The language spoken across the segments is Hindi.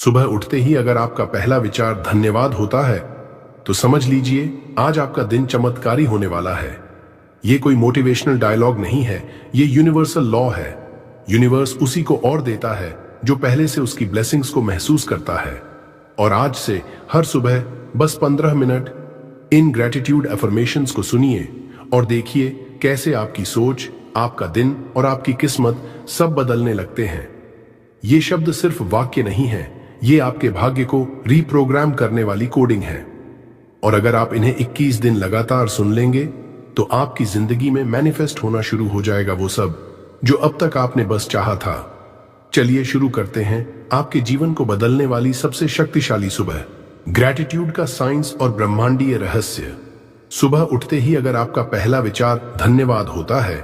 सुबह उठते ही अगर आपका पहला विचार धन्यवाद होता है तो समझ लीजिए आज आपका दिन चमत्कारी होने वाला है। ये कोई मोटिवेशनल डायलॉग नहीं है, ये यूनिवर्सल लॉ है। यूनिवर्स उसी को और देता है जो पहले से उसकी ब्लेसिंग्स को महसूस करता है। और आज से हर सुबह बस 15 मिनट इन ग्रेटिट्यूड अफर्मेशंस को सुनिए और देखिए कैसे आपकी सोच, आपका दिन और आपकी किस्मत सब बदलने लगते हैं। ये शब्द सिर्फ वाक्य नहीं है, ये आपके भाग्य को रीप्रोग्राम करने वाली कोडिंग है। और अगर आप इन्हें 21 दिन लगातार सुन लेंगे तो आपकी जिंदगी में मैनिफेस्ट होना शुरू हो जाएगा वो सब जो अब तक आपने बस चाहा था। चलिए शुरू करते हैं आपके जीवन को बदलने वाली सबसे शक्तिशाली सुबह, ग्रैटिट्यूड का साइंस और ब्रह्मांडीय रहस्य। सुबह उठते ही अगर आपका पहला विचार धन्यवाद होता है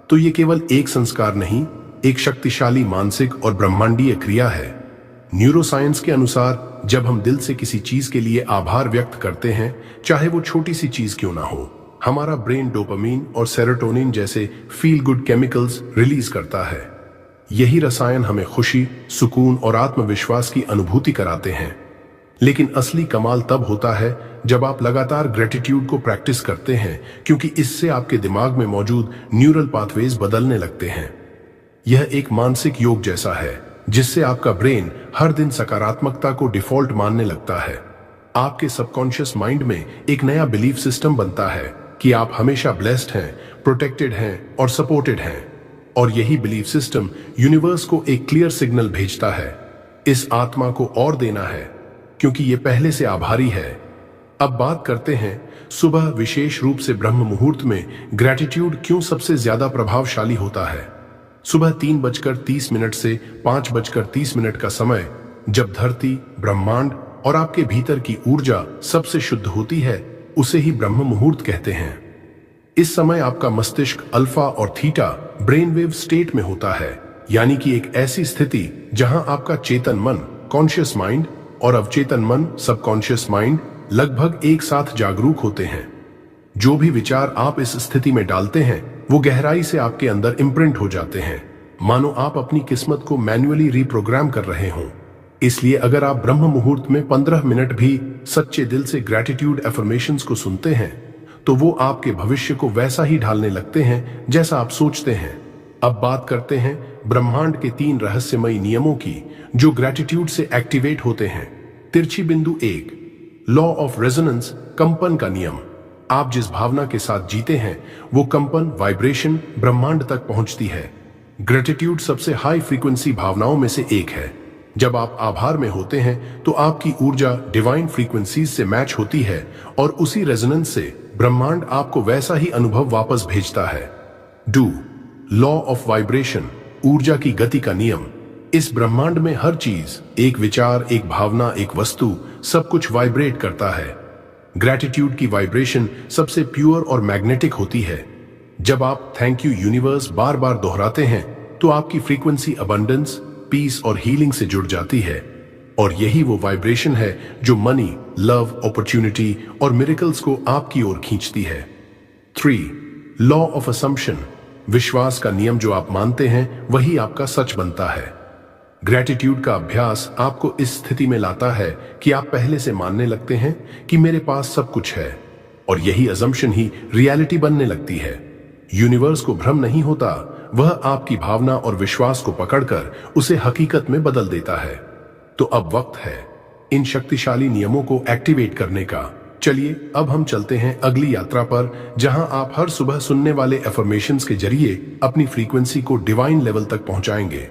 तो ये केवल एक संस्कार नहीं, एक शक्तिशाली मानसिक और ब्रह्मांडीय क्रिया है। न्यूरोसाइंस के अनुसार जब हम दिल से किसी चीज के लिए आभार व्यक्त करते हैं, चाहे वो छोटी सी चीज क्यों ना हो, हमारा ब्रेन डोपामीन और सेरोटोनिन जैसे फील गुड केमिकल्स रिलीज करता है। यही रसायन हमें खुशी, सुकून और आत्मविश्वास की अनुभूति कराते हैं। लेकिन असली कमाल तब होता है जब आप लगातार ग्रेटिट्यूड को प्रैक्टिस करते हैं, क्योंकि इससे आपके दिमाग में मौजूद न्यूरल पाथवेज बदलने लगते हैं। यह एक मानसिक योग जैसा है जिससे आपका ब्रेन हर दिन सकारात्मकता को डिफॉल्ट मानने लगता है। आपके सबकॉन्शियस माइंड में एक नया बिलीफ सिस्टम बनता है कि आप हमेशा ब्लेस्ड हैं, प्रोटेक्टेड हैं और सपोर्टेड हैं। और यही बिलीफ सिस्टम यूनिवर्स को एक क्लियर सिग्नल भेजता है, इस आत्मा को और देना है क्योंकि ये पहले से आभारी है। अब बात करते हैं सुबह, विशेष रूप से ब्रह्म मुहूर्त में ग्रैटिट्यूड क्यों सबसे ज्यादा प्रभावशाली होता है। सुबह 3:30 से 5:30 का समय, जब धरती, ब्रह्मांड और आपके भीतर की ऊर्जा सबसे शुद्ध होती है, उसे ही ब्रह्म मुहूर्त कहते हैं। इस समय आपका मस्तिष्क अल्फा और थीटा ब्रेन वेव स्टेट में होता है, यानी कि एक ऐसी स्थिति जहां आपका चेतन मन, कॉन्शियस माइंड और अवचेतन मन, सबकॉन्शियस माइंड लगभग एक साथ जागरूक होते हैं। जो भी विचार आप इस स्थिति में डालते हैं वो गहराई से आपके अंदर इम्प्रिंट हो जाते हैं, मानो आप अपनी किस्मत को मैन्युअली रीप्रोग्राम कर रहे हों। इसलिए अगर आप ब्रह्म मुहूर्त में 15 मिनट भी सच्चे दिल से ग्रैटिट्यूड अफर्मेशंस को सुनते हैं तो वो आपके भविष्य को वैसा ही ढालने लगते हैं जैसा आप सोचते हैं। अब बात करते हैं ब्रह्मांड के 3 रहस्यमयी नियमों की जो ग्रैटिट्यूड से एक्टिवेट होते हैं। तिरछी बिंदु 1, लॉ ऑफ रेजोनेंस, कंपन का नियम। आप जिस भावना के साथ जीते हैं वो कंपन, वाइब्रेशन ब्रह्मांड तक पहुंचती है। ग्रेटिट्यूड सबसे हाई फ्रीक्वेंसी भावनाओं में से एक है। जब आप आभार में होते हैं तो आपकी ऊर्जा डिवाइन फ्रीक्वेंसीज से मैच होती है और उसी रेजोनेंस से ब्रह्मांड आपको वैसा ही अनुभव वापस भेजता है। डू, लॉ ऑफ वाइब्रेशन, ऊर्जा की गति का नियम। इस ब्रह्मांड में हर चीज, एक विचार, एक भावना, एक वस्तु, सब कुछ वाइब्रेट करता है। ग्रैटिट्यूड की वाइब्रेशन सबसे प्योर और मैग्नेटिक होती है। जब आप थैंक यू यूनिवर्स बार बार दोहराते हैं तो आपकी फ्रीक्वेंसी अबंडेंस, पीस और हीलिंग से जुड़ जाती है। और यही वो वाइब्रेशन है जो मनी, लव, अपॉर्चुनिटी और मिरेकल्स को आपकी ओर खींचती है। 3, लॉ ऑफ असम्पशन, विश्वास का नियम। जो आप मानते हैं वही आपका सच बनता है। ग्रैटिट्यूड का अभ्यास आपको इस स्थिति में लाता है कि आप पहले से मानने लगते हैं कि मेरे पास सब कुछ है, और यही अजम्पशन ही रियलिटी बनने लगती है। यूनिवर्स को भ्रम नहीं होता, वह आपकी भावना और विश्वास को पकड़कर उसे हकीकत में बदल देता है। तो अब वक्त है इन शक्तिशाली नियमों को एक्टिवेट करने का। चलिए अब हम चलते हैं अगली यात्रा पर, जहां आप हर सुबह सुनने वाले एफर्मेशंस के जरिए अपनी फ्रीक्वेंसी को डिवाइन लेवल तक पहुंचाएंगे।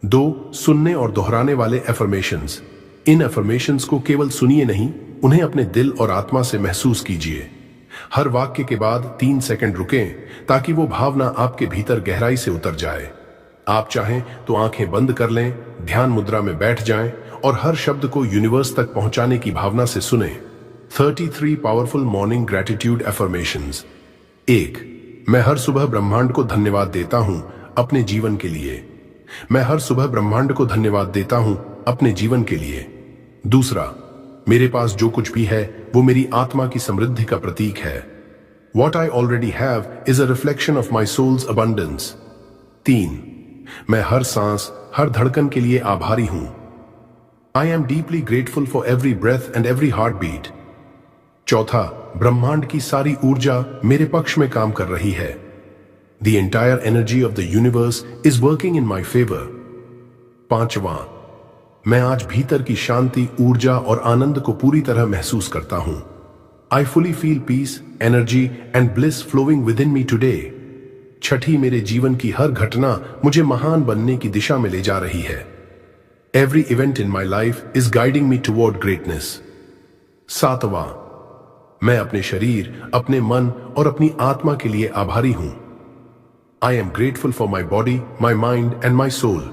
2, सुनने और दोहराने वाले एफर्मेशंस। इन एफर्मेशंस को केवल सुनिए नहीं, उन्हें अपने दिल और आत्मा से महसूस कीजिए। हर वाक्य के बाद 3 सेकंड रुकें ताकि वो भावना आपके भीतर गहराई से उतर जाए। आप चाहें तो आंखें बंद कर लें, ध्यान मुद्रा में बैठ जाएं और हर शब्द को यूनिवर्स तक पहुंचाने की भावना से सुने। 33 पावरफुल मॉर्निंग ग्रैटिट्यूड एफर्मेशंस। 1, मैं हर सुबह ब्रह्मांड को धन्यवाद देता हूं अपने जीवन के लिए। मैं हर सुबह ब्रह्मांड को धन्यवाद देता हूं अपने जीवन के लिए। 2, मेरे पास जो कुछ भी है वो मेरी आत्मा की समृद्धि का प्रतीक है। What I already have is a reflection of my soul's abundance. 3, मैं हर सांस, हर धड़कन के लिए आभारी हूं। I am deeply grateful for every breath and every heartbeat. चौथा, ब्रह्मांड की सारी ऊर्जा मेरे पक्ष में काम कर रही है। The entire energy of the universe is working in my favour. पांचवा, मैं आज भीतर की शांति, ऊर्जा और आनंद को पूरी तरह महसूस करता हूं। I fully feel peace, energy and bliss flowing within me today. छठी, मेरे जीवन की हर घटना मुझे महान बनने की दिशा में ले जा रही है। Every event in my life is guiding me toward greatness. सातवां, मैं अपने शरीर, अपने मन और अपनी आत्मा के लिए आभारी हूं। I am grateful for my body, my mind and my soul.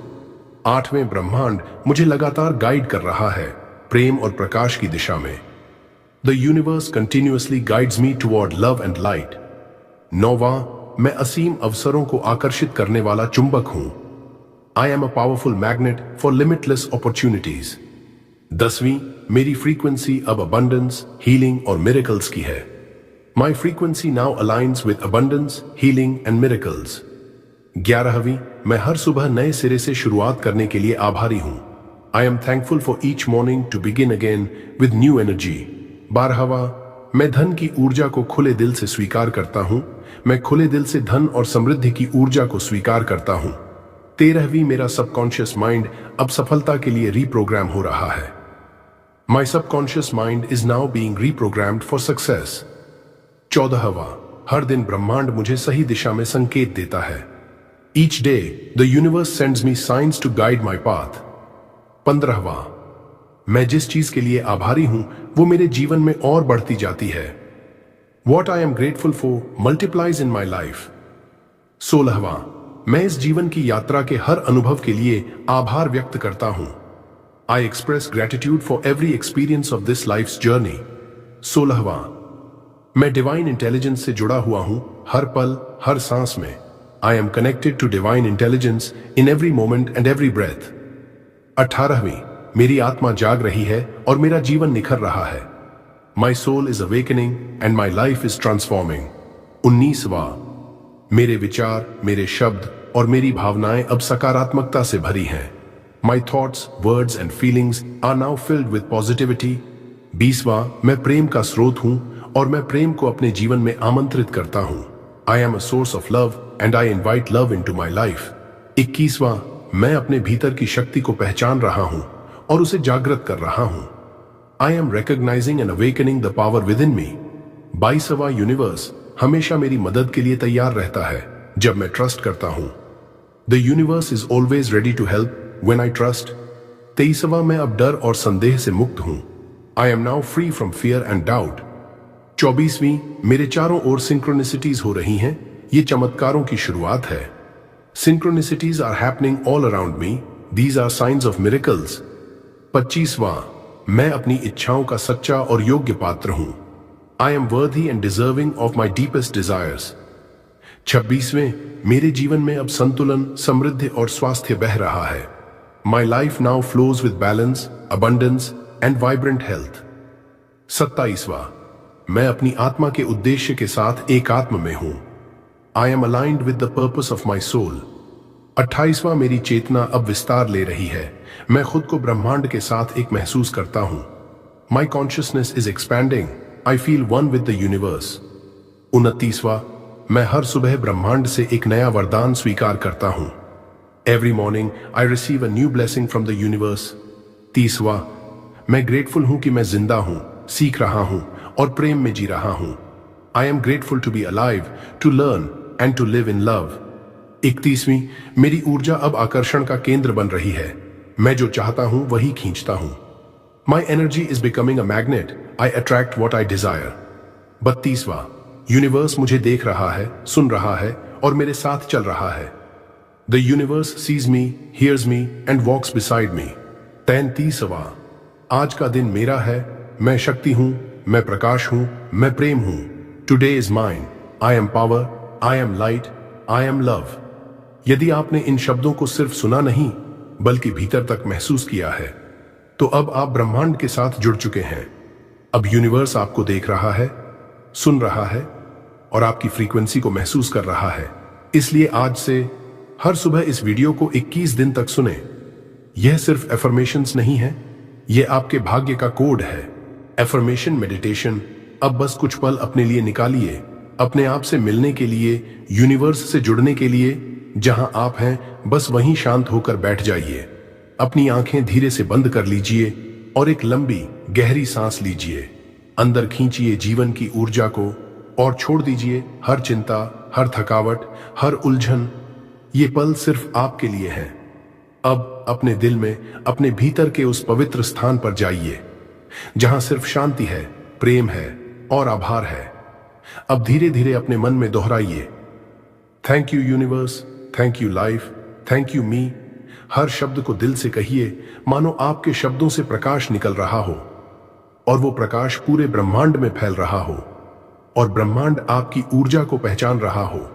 आठवें, ब्रह्मांड मुझे लगातार गाइड कर रहा है प्रेम और प्रकाश की दिशा में। The universe continuously guides me toward love and light. नौवां, मैं असीम अवसरों को आकर्षित करने वाला चुंबक हूं। I am a powerful magnet for limitless opportunities. 10वीं, मेरी फ्रीक्वेंसी अब अबंडेंस, हीलिंग और मिरेकल्स की है। My frequency now aligns with abundance, healing and miracles. 11वीं, मैं हर सुबह नए सिरे से शुरुआत करने के लिए आभारी हूं। I am thankful for each morning to begin again with new energy. 12वां, मैं धन की ऊर्जा को खुले दिल से स्वीकार करता हूं। मैं खुले दिल से धन और समृद्धि की ऊर्जा को स्वीकार करता हूं। 13वीं, मेरा सबकॉन्शियस माइंड अब सफलता के लिए रीप्रोग्राम हो रहा है। My subconscious mind is now being reprogrammed for success. 14वां, हर दिन ब्रह्मांड मुझे सही दिशा में संकेत देता है। Each day the universe sends me signs to guide my path. 15वां, मैं जिस चीज के लिए आभारी हूं वो मेरे जीवन में और बढ़ती जाती है। What I am grateful for multiplies in my life. 16वां, मैं इस जीवन की यात्रा के हर अनुभव के लिए आभार व्यक्त करता हूं। I express gratitude for every experience of this life's journey. 16वां, मैं डिवाइन इंटेलिजेंस से जुड़ा हुआ हूं हर पल, हर सांस में। I am connected to divine intelligence in every moment and every breath. 18वीं, मेरी आत्मा जाग रही है और मेरा जीवन निखर रहा है। My soul is awakening and my life is transforming. 19वां, मेरे विचार, मेरे शब्द और मेरी भावनाएं अब सकारात्मकता से भरी हैं। My thoughts, words and feelings are now filled with positivity. 20वां, मैं प्रेम का स्रोत हूं और मैं प्रेम को अपने जीवन में आमंत्रित करता हूं। I am a source of love and I invite love into my life. 21वां, मैं अपने भीतर की शक्ति को पहचान रहा हूं और उसे जागृत कर रहा हूं। I am recognising and awakening the power within me. 22वां, यूनिवर्स हमेशा मेरी मदद के लिए तैयार रहता है जब मैं ट्रस्ट करता हूं। The universe is always ready to help when I trust. 23वां, मैं अब डर और संदेह से मुक्त हूं। I am now free from fear and doubt. 24वीं, मेरे चारों ओर सिंक्रोनिसिटीज हो रही हैं। ये चमत्कारों की शुरुआत है। Synchronicities are happening all around me. These are signs of miracles. 25वां, मैं अपनी इच्छाओं का सच्चा और योग्य पात्र हूं। I am worthy and deserving of my deepest desires. 26वें, मेरे जीवन में अब संतुलन, समृद्धि और स्वास्थ्य बह रहा है। My life now flows with balance, abundance and vibrant health. 27वां, मैं अपनी आत्मा के उद्देश्य के साथ एकात्म में हूं। I am aligned with the purpose of my soul. 28वां, मेरी चेतना अब विस्तार ले रही है। मैं खुद को ब्रह्मांड के साथ एक महसूस करता हूं। My consciousness is expanding. I feel one with the universe. 29वां, मैं हर सुबह ब्रह्मांड से एक नया वरदान स्वीकार करता हूं। Every morning I receive a new blessing from the universe. 30वां, मैं ग्रेटफुल हूं कि मैं जिंदा हूं, सीख रहा हूं और प्रेम में जी रहा हूं। I am grateful to be alive, to learn and to live in love. 31वीं, मेरी ऊर्जा अब आकर्षण का केंद्र बन रही है। मैं जो चाहता हूं वही खींचता हूं। My energy is becoming a magnet. I attract what I desire. 32वां, यूनिवर्स मुझे देख रहा है, सुन रहा है और मेरे साथ चल रहा है। The universe sees me, hears me and walks beside me. 33वां, आज का दिन मेरा है। मैं शक्ति हूं, मैं प्रकाश हूं, मैं प्रेम हूं। Today is mine. I am power, I am light, I am love. यदि आपने इन शब्दों को सिर्फ सुना नहीं बल्कि भीतर तक महसूस किया है तो अब आप ब्रह्मांड के साथ जुड़ चुके हैं। अब यूनिवर्स आपको देख रहा है, सुन रहा है और आपकी फ्रीक्वेंसी को महसूस कर रहा है। इसलिए आज से हर सुबह इस वीडियो को 21 दिन तक सुने। यह सिर्फ एफर्मेशंस नहीं है, ये आपके भाग्य का कोड है। Affirmation meditation. अब बस कुछ पल अपने लिए निकालिए, अपने आप से मिलने के लिए, यूनिवर्स से जुड़ने के लिए। जहां आप हैं बस वहीं शांत होकर बैठ जाइए। अपनी आंखें धीरे से बंद कर लीजिए और एक लंबी गहरी सांस लीजिए। अंदर खींचिए जीवन की ऊर्जा को और छोड़ दीजिए हर चिंता, हर थकावट, हर उलझन। ये पल सिर्फ आपके लिए है। अब अपने दिल में, अपने भीतर के उस पवित्र स्थान पर जाइए जहां सिर्फ शांति है, प्रेम है और आभार है। अब धीरे धीरे अपने मन में दोहराइए, thank you universe, thank you life, thank you me. हर शब्द को दिल से कहिए, मानो आपके शब्दों से प्रकाश निकल रहा हो और वो प्रकाश पूरे ब्रह्मांड में फैल रहा हो और ब्रह्मांड आपकी ऊर्जा को पहचान रहा हो,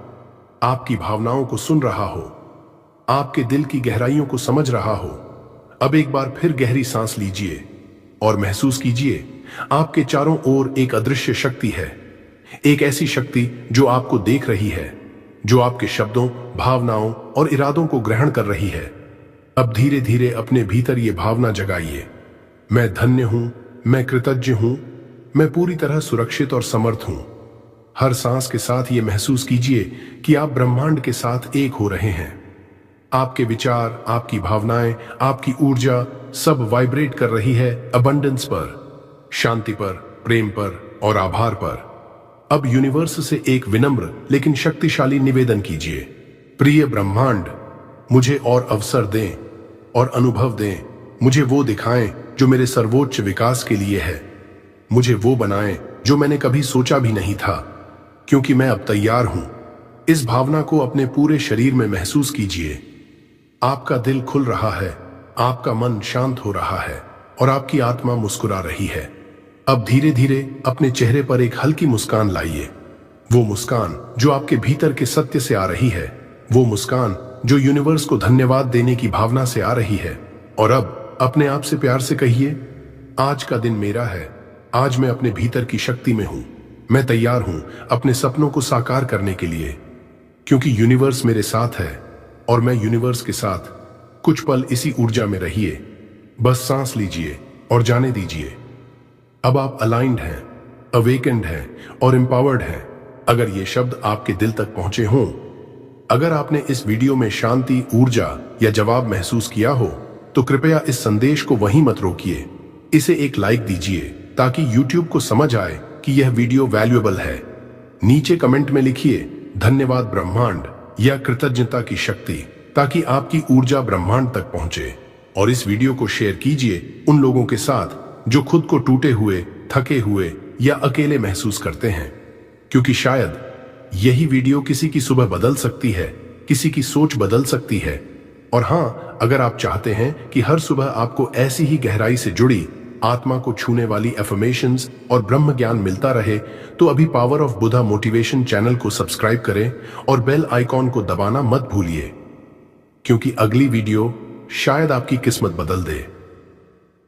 आपकी भावनाओं को सुन रहा हो, आपके दिल की गहराइयों को समझ रहा हो। अब एक बार फिर गहरी सांस लीजिए और महसूस कीजिए आपके चारों ओर एक अदृश्य शक्ति है। एक ऐसी शक्ति जो आपको देख रही है, जो आपके शब्दों, भावनाओं और इरादों को ग्रहण कर रही है। अब धीरे धीरे अपने भीतर ये भावना जगाइए, मैं धन्य हूं, मैं कृतज्ञ हूं, मैं पूरी तरह सुरक्षित और समर्थ हूं। हर सांस के साथ ये महसूस कीजिए कि आप ब्रह्मांड के साथ एक हो रहे हैं। आपके विचार, आपकी भावनाएं, आपकी ऊर्जा सब वाइब्रेट कर रही है अबंडेंस पर, शांति पर, प्रेम पर और आभार पर। अब यूनिवर्स से एक विनम्र लेकिन शक्तिशाली निवेदन कीजिए, प्रिय ब्रह्मांड, मुझे और अवसर दें और अनुभव दें। मुझे वो दिखाएं जो मेरे सर्वोच्च विकास के लिए है। मुझे वो बनाएं जो मैंने कभी सोचा भी नहीं था, क्योंकि मैं अब तैयार हूं। इस भावना को अपने पूरे शरीर में महसूस कीजिए। आपका दिल खुल रहा है, आपका मन शांत हो रहा है और आपकी आत्मा मुस्कुरा रही है। अब धीरे धीरे अपने चेहरे पर एक हल्की मुस्कान लाइए। वो मुस्कान जो आपके भीतर के सत्य से आ रही है, वो मुस्कान जो यूनिवर्स को धन्यवाद देने की भावना से आ रही है। और अब अपने आप से प्यार से कहिए, आज का दिन मेरा है, आज मैं अपने भीतर की शक्ति में हूं। मैं तैयार हूं अपने सपनों को साकार करने के लिए, क्योंकि यूनिवर्स मेरे साथ है और मैं यूनिवर्स के साथ। कुछ पल इसी ऊर्जा में रहिए, बस सांस लीजिए और जाने दीजिए। अब आप अलाइंड हैं, अवेकेंड हैं और एम्पावर्ड हैं। अगर ये शब्द आपके दिल तक पहुंचे हों, अगर आपने इस वीडियो में शांति, ऊर्जा या जवाब महसूस किया हो, तो कृपया इस संदेश को वहीं मत रोकिए। इसे एक लाइक दीजिए ताकि YouTube को समझ आए कि यह वीडियो वैल्यूएबल है। नीचे कमेंट में लिखिए धन्यवाद ब्रह्मांड या कृतज्ञता की शक्ति, ताकि आपकी ऊर्जा ब्रह्मांड तक पहुंचे। और इस वीडियो को शेयर कीजिए उन लोगों के साथ जो खुद को टूटे हुए, थके हुए या अकेले महसूस करते हैं, क्योंकि शायद यही वीडियो किसी की सुबह बदल सकती है, किसी की सोच बदल सकती है। और हाँ, अगर आप चाहते हैं कि हर सुबह आपको ऐसी ही गहराई से जुड़ी, आत्मा को छूने वाली एफर्मेशंस और ब्रह्म ज्ञान मिलता रहे, तो अभी power of Buddha motivation channel को सब्सक्राइब करें और बेल आइकॉन को दबाना मत भूलिए, क्योंकि अगली वीडियो शायद आपकी किस्मत बदल दे।